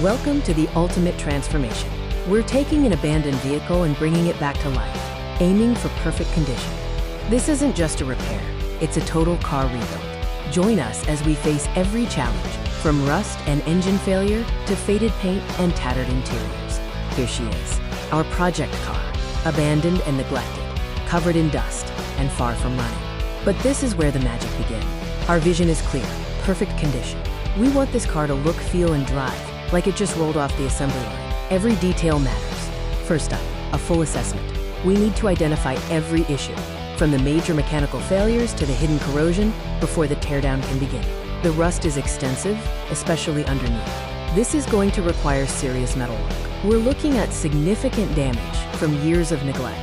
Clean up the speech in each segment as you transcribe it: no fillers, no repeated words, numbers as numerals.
Welcome to the ultimate transformation. We're taking an abandoned vehicle and bringing it back to life, aiming for perfect condition. This isn't just a repair, it's a total car rebuild. Join us as we face every challenge, from rust and engine failure to faded paint and tattered interiors. Here she is, our project car, abandoned and neglected, covered in dust and far from running. But this is where the magic begins. Our vision is clear, perfect condition. We want this car to look, feel, and drive like it just rolled off the assembly line. Every detail matters. First up, a full assessment. We need to identify every issue, from the major mechanical failures to the hidden corrosion, before the teardown can begin. The rust is extensive, especially underneath. This is going to require serious metal work. We're looking at significant damage from years of neglect.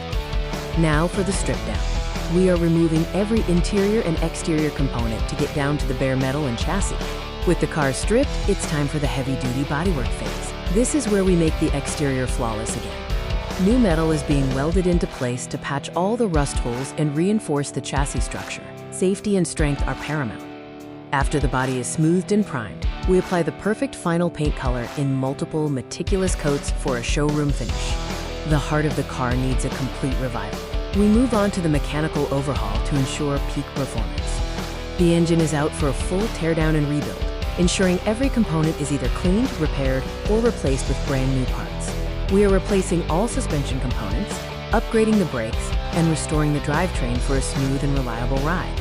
Now for the strip down. We are removing every interior and exterior component to get down to the bare metal and chassis. With the car stripped, it's time for the heavy-duty bodywork phase. This is where we make the exterior flawless again. New metal is being welded into place to patch all the rust holes and reinforce the chassis structure. Safety and strength are paramount. After the body is smoothed and primed, we apply the perfect final paint color in multiple meticulous coats for a showroom finish. The heart of the car needs a complete revival. We move on to the mechanical overhaul to ensure peak performance. The engine is out for a full teardown and rebuild, ensuring every component is either cleaned, repaired, or replaced with brand new parts. We are replacing all suspension components, upgrading the brakes, and restoring the drivetrain for a smooth and reliable ride.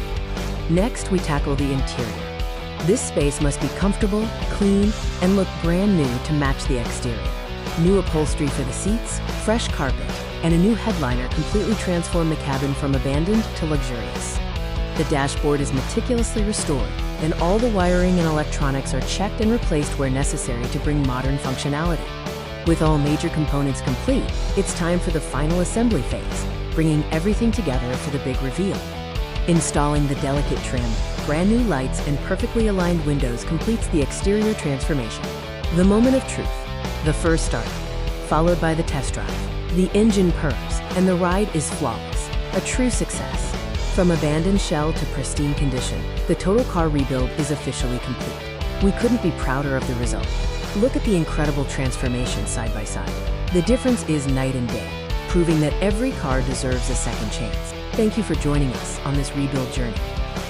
Next, we tackle the interior. This space must be comfortable, clean, and look brand new to match the exterior. New upholstery for the seats, fresh carpet, and a new headliner completely transform the cabin from abandoned to luxurious. The dashboard is meticulously restored, and all the wiring and electronics are checked and replaced where necessary to bring modern functionality. With all major components complete, it's time for the final assembly phase, bringing everything together for the big reveal. Installing the delicate trim, brand new lights, and perfectly aligned windows completes the exterior transformation. The moment of truth, the first start, followed by the test drive. The engine purrs, and the ride is flawless, a true success. From abandoned shell to pristine condition, the total car rebuild is officially complete. We couldn't be prouder of the result. Look at the incredible transformation side by side. The difference is night and day, proving that every car deserves a second chance. Thank you for joining us on this rebuild journey.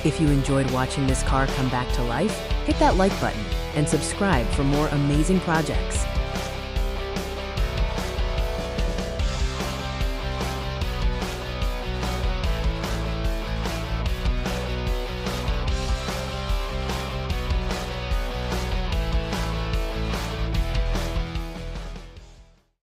If you enjoyed watching this car come back to life, hit that like button and subscribe for more amazing projects.